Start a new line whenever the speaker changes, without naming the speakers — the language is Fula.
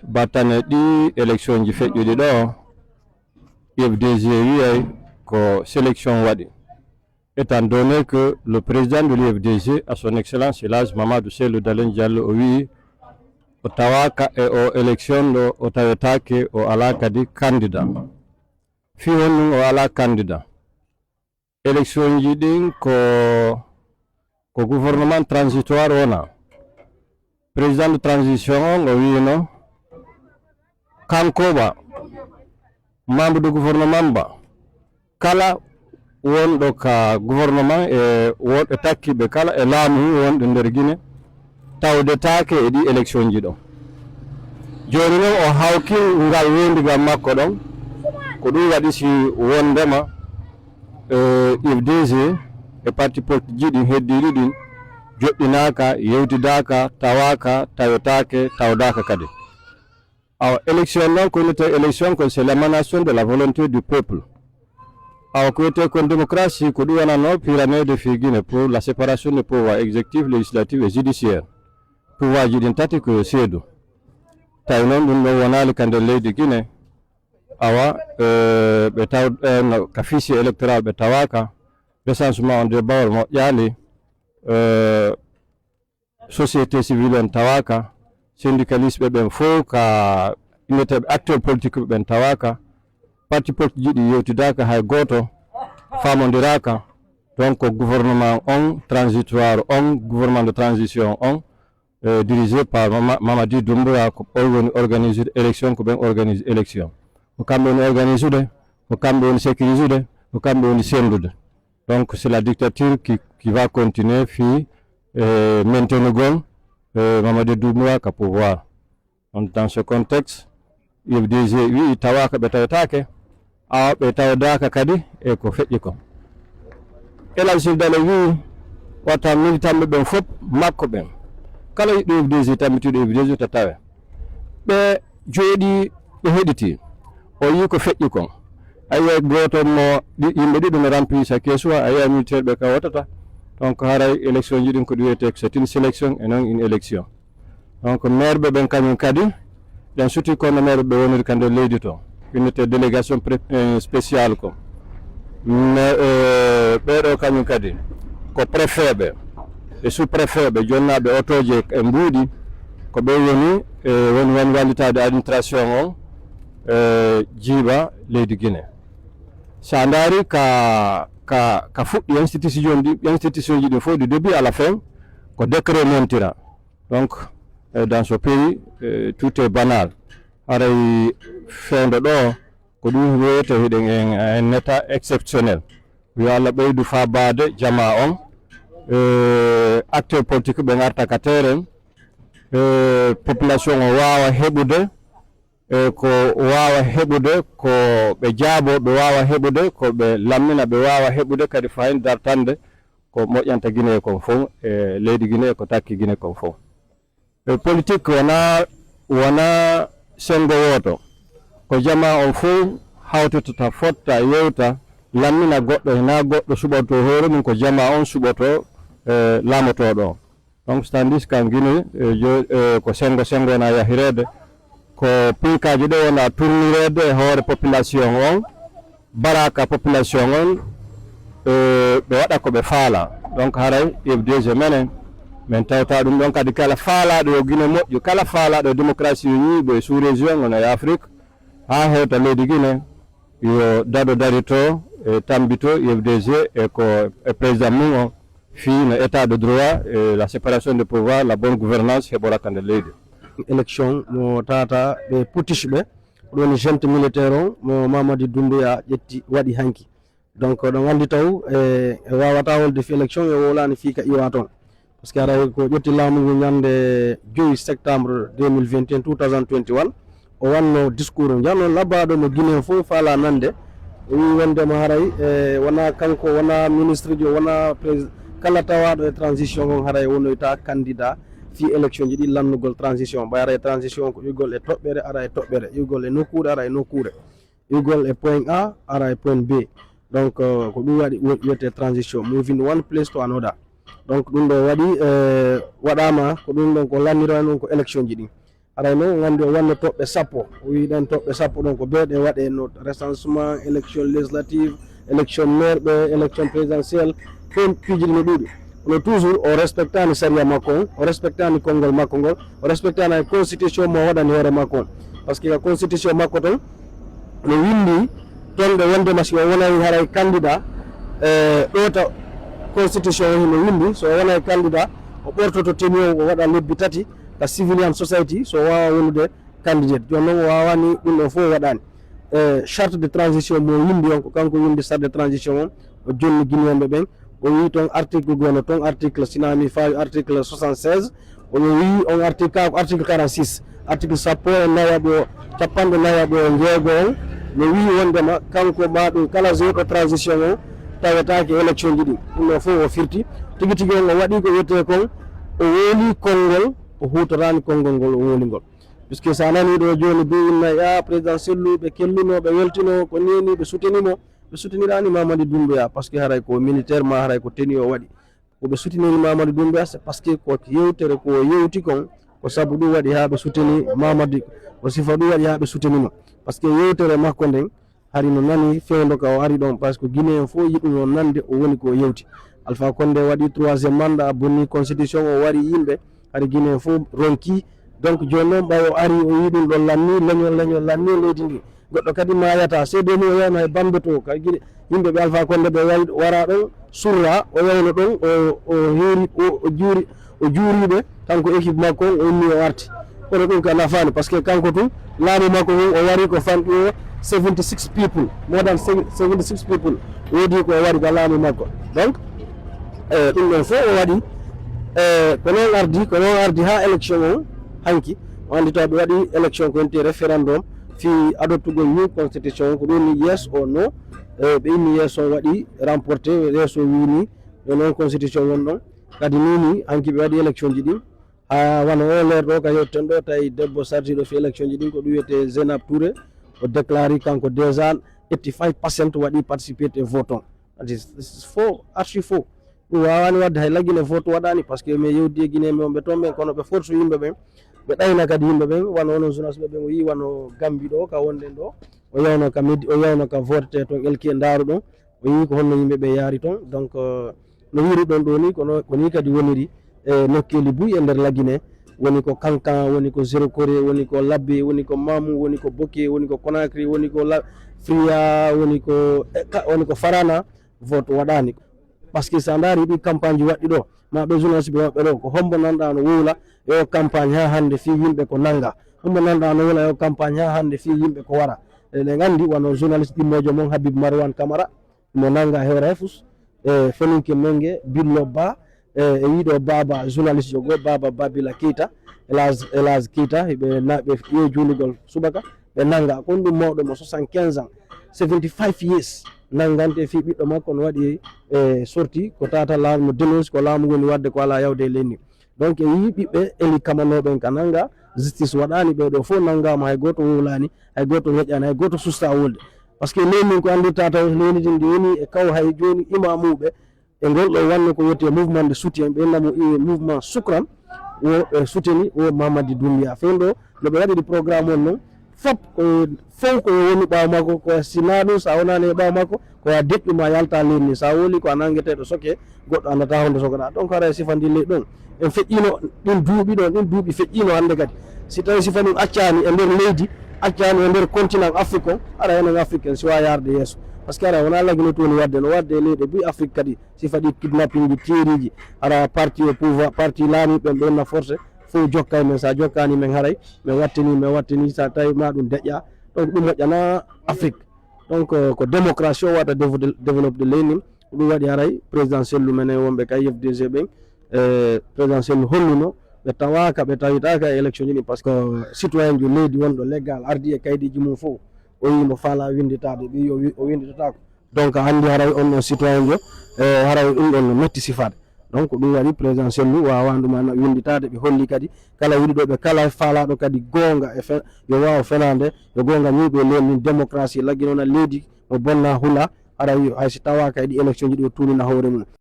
batane ɗi élection ji feƴƴuɗi ɗo FDG wiyay ko sélection waɗi, étant donné que le président de l'UFDG à son excellence Elhadji Mamadou Cellou Dalein Diallo o wi o tawaka e o élection ɗo o tawetake o ala kadi candidat fi wonɗum o ala candidat. Élection ji ɗin ko gouvernement transitoire wona, président de transition on o wino kankoɓa membre de gouvernement ba kala wonɗo ka gouvernement e wonɓe takkiɓe kala e laamu wonɗo nder Guinée tawdetake e ɗi élection ji ɗon. Joni noon o hawki ngal wondigal makko ɗon ko ɗum waɗi si wondema FDG e parti politique ji ɗin heddiɗi ɗin joɗɗinaka yewtidaka tawaka tawetake tawdaka kadi. Alors élection non ko wiyete élection ko c'est l'émanation de la volonté du peuple. Alors ko wiyete kon démocratie ko ɗum wonano pyramide fi Guinée pour la séparation des pouvoirs exécutif, législatif et judiciaire. Pouvoir ji ɗin tati ko seedu tawi noon ɗum ɗon wonali ka nder leydi Guinée awa ɓe taw ka fichier électoral ɓe tawaka, recensement de bawol moƴƴali, société civile on tawaka, syndicaliste ɓen fof ka inneteɓe acteur politique ɓen tawaka, parti politique ji ɗi yewtidaka hay goto famodiraka. Donc gouvernement on transitoire on gouvernement de transition on dirigé par Mamadi Doumbouya ko organise élection ko ɓen organise élection ko kamɓe woni organise ude ko kamɓe woni sécurise ude ko kamɓe woni sendude. Donc c'est la dictature qui va continuer fi maintenugol Mamadi Doumbouya ka pouvoir. Donc dans ce contexte UFDG wi tawaka ɓe tawetake awa ɓe tawdaka kadi e ko feƴƴi ko. Elhadji Dalein wi wata militant ɓen fof makko ɓen kala yiɗɗo FDG tammitiɗo FDG to tawe ɓe jooɗi ɓe heɗiti o yi ko feƴƴi kon. A yiya goto mo yimɓe ɗiɗo no remplisa kesuwa a yiya militaire ɓe ka wotata. Donc haray élection ji ɗin ko ɗum wiyete c'est une sélection et non une élection. Donc maire ɓe ɓen kañum kadi ɗen suti kono maire ɓe woniri ka nder leydi to innete délégation spéciale ko ɓeɗo kañum kadi ko préfet ɓe e sous préfet ɓe jonnaɓe otoje e mbuuɗi ko ɓe woni woni wallitade administration on jiiba leydi Guinée. Sa ndaari ka fuɗɗi institution ji ɗin fof du début à la fin ko décret montira. Donc dans ce pays tout est banal. Haray fewndo ɗo ko ɗum wiyete hiɗen en état exceptionnel. Yo Allah ɓeydu fabade jama on acteur politique ɓe garta ka terrain population o wawa heɓude ko wawa heɓude ko ɓe jaabo ɓe wawa heɓude ko ɓe lammina ɓe wawa heɓude kadi fayin dartande ko moƴƴanta Guinée kon fof e leydi Guinée ko takki Guinée kon fof. Politique wona sengo woto ko jama on fof hawtotota fotta yewta lammina goɗɗo hena goɗɗo suɓoto hoore mum ko jama on suɓoto laamotoɗo. Donc tandis qu'en Guinée ko sengo na yahirede ko piikaji ɗo wona tournirede e hoore population on baraka population on ɓe waɗa ko ɓe faala. Donc haray FDG menen min tawta ɗum ɗon kadi kala faalaɗo yo Guinée moƴƴu kala faalaɗo démocratie yo ñiiɓo e sous région on e Afrique ha hewta leydi Guinée yo daɗo darito e tambito FDG e ko président mum o fi no état de droit et la séparation des pouvoirs, la bonne gouvernance heɓora ka nder leydi.
Élection mo tata ɓe putiche ɓe ɗon gente militaire o mo Mamadi Doumbouya ƴetti waɗi hanki. Donc ɗon andi taw e wawata wolde fi élection yo wolani fi ka iwa toon par ce que aray ko ƴetti laamu ngu ñande 2 septembre 2021 2021 o wanno discours o janno labbaɗo mo Guinée fof faala nande wi wondema haray wona kanko wona ministre jo wona président kala tawaɗo e transition on haray wonoyta candidat fi élection ji ɗi lannugol transition ɓayara transition ko ƴugol e toɓɓere ara e toɓɓere ƴugol e nokkure ara e nokkure ƴugol e point A ara e point B. Donc ko ɗum waɗi wiyete transition moving one place to another. Donc ɗum ɗo waɗi waɗama ko ɗum ɗon ko lannirani ɗum ko élection ji ɗin aray no gandi o wanno toɓɓe sappo o wi ɗen toɓɓe sappo ɗon ko beeɗe waɗe no recensement élection législative élection maire ɓe élection présidentielle fen piiji no ɗuuɗi ono toujours o respectani saria makko on o respectani konngol makko ngol o respectani constitution mo waɗani hoore makko on par ce que ko constitution makko ton no windi ton ɓe wondema si o wonani haray candidat ɗota constitution o no windi so o wonay candidat o ɓortoto teni o waɗa lebbi tati ka civilian society so wawa wonude candidate joni noon o wawani ɗum ɗo fof waɗani charte de transition mo windi on ko kanko windi charte de transition on o jonni guinéenɓe ɓen o wi toon article gono toon article sinami fawi article 76 o wi on article 46 article sappo e nawaɓe o capanɗe nawaɓe o jeego on no wi wondema kanko maɗum kala jeeɗo transition o tawetake élection ji ɗi ɗum ɗo fof o firti tigui tigui on o waɗi ko wiyete kon o wooli konngol o hutorani konngol ngol o wooli ngol puisque sa nani ɗo joni bi inna ya président sellu ɓe kelluno ɓe weltino ko neni ɓe soutenimo ɓe soutenirani Mamadou Doumbouya par ce que haray ko militaire ma haray ko teni o waɗi koɓe souteniri Mamadou Doumbouya c'est par ce que ko yewtere ko yewti kon ko saabu ɗum waɗi ha ɓe souteni Mamadou ko sifa ɗum waɗi ha ɓe soutenimo par ce que yewtere makko nden hari no nani fewdo ka o ari ɗon par ce que Guinée en fof yiɗuno nande o woni ko yewti Alpha Condé waɗi 3e mandat bonni constitution o wari yimɓe hari Guinée en fof ronki donc joni noon ɓawi o ari o yi ɗum ɗon lanni leñol lanni leydi ndi goɗɗo kadi mayata seedeni o yawno e bambe to ka guiɗe yimɓe ɓe Alpha Condé ɓe wara ɗon surra o yawno ɗon o heeri o juuriɓe kanko équipe makko o ummi o arti kono ɗum ka nafani par ce que kanko tum laamu makko o wari ko fanɗi o 76 people more than 76 people woodi ko wari ka laamu makko donc ɗum ɗon fof o waɗi ko noon ardi ha élection o hanki o andi taw ɓe waɗi élection ko wonti référendum fi adoptugol new constitution ko ɗum ni yes o no ɓe inni yes o waɗi remporté yes o wini e noon constitution won ɗon kadi nini hanki ɓe waɗi élection ji ɗin ha wana o leer ɗo ka yewten ɗo tawi debbo sardiɗo fi élection ji ɗin ko ɗum wiyete Zeynab Touré o déclari kanko déjà 85% waɗi participé e vote on adi faux archi faux ɗum wawani wadde hay laggine vote waɗani par ce que mi yewdi e Guinée ɓe toon ɓen kono ɓe force yimɓe ɓen ɓe ɗayna kadi yimɓe ɓen wano onon journaliste ɓe ɓen o yi wano Gambie ɗo ka wonɗen ɗo o yawno ka vote toon elki e Daaru ɗon o yi ko honno yimɓe ɓe yaari toon donc no wiri ɗon ɗo ni koni kadi woniri e nokkeli buy e nder Laguiné woni ko Kankan woni ko Zéro Koré woni ko Labbe woni ko Mamou woni ko Boké woni ko Conakry woni ko Fria woni ko Farana vote waɗani par ce que sa daari ɗi campagne ji waɗɗi ɗo ma ɓe journaliste ɓe maɓɓe ɗo ko hombo nanɗa no wowla yo campagne ha hande fi yimɓe ko nanga hombo nanɗa no wowla yo campagne ha hande fi yimɓe ko wara eɗen gandi wano journaliste ɗimmojo moon Habib Marwan Camara mo nanga hewra fus e Feninke Mengue Billo Ba e wiɗo baba journaliste jogo baba Babila Keita Elage Keita ɓe ƴeewi julugol subaka ɓe nanga kon ɗum mawɗo mo 75 ans 75 years nangante fi ɓiɗɗo makko no waɗi sorti ko tata laamu no dénonce ko laamu woni wadde ko ala yawde e lenni donc yi ɓiɓɓe eli kamanoɓen ka nanga justice waɗani ɓeɗo fof nangama hay goto wowlani hay goto ñoƴƴani hay goto susta wolde par ce que leynin ko andirta taw leynidi ndi woni e kaw hay joni imamuɓe e ngol ɗo wanno ko wiyete mouvement de soutien ɓe namo mouvement Soukran o souteni o Mamadou Doumbouya fen ɗo no ɓe waɗiri programme on noon fof ko woni ɓaw makko ko sina ɗum sa wonani e ɓaw makko ko a deƴƴuma yalta lenni sa woli ko a nangueteɗo soke goɗɗo andata honde sokoɗa donc haray sifandi ley ɗon en feƴƴino ɗin duuɓi feƴƴino hande kadi si tawi sifa ɗum accani e nder leydi accani e nder continent Afrique o ara enen africain siwa yarde yesso par ce que ara wona Laguiné to woni wadde no wadde e leyɗe buy Afrique kadi sifa ɗi kidnapping ji tieriji ara parti au pouvoir parti laamiɓe ɓenna forcé fof jokka men sa jokkani men haray min wattini sa tawi ma ɗum deƴƴa donc ɗum moƴƴana Afrique donc ko démocratie o waɗa développe de leynin ɗum waɗi haray présidentiel menen wonɓe kay FDG ɓen présidentiel holluno ɓe tawaka ɓe tawitaka e élection ji ɗi par ce que citoyen jo leydi wonɗo léggal ardi e kaydiji mum fof o yimo faala winditade ɓi o winditatako donc andi haray on ɗon citoyen jo haray ɗum ɗon no metti sifade donc ɗum waɗi présidentiel lu wawanduma winditade ɓe holli kadi kala yiɗiɗo ɓe kala faalaɗo kadi gonga yo wawa fenade yo gonga ñiɓe lenni démocratie Laguiné ona leydi mo bonna huula haray hayso tawaka e ɗi élection ji ɗi o tunina hoore mum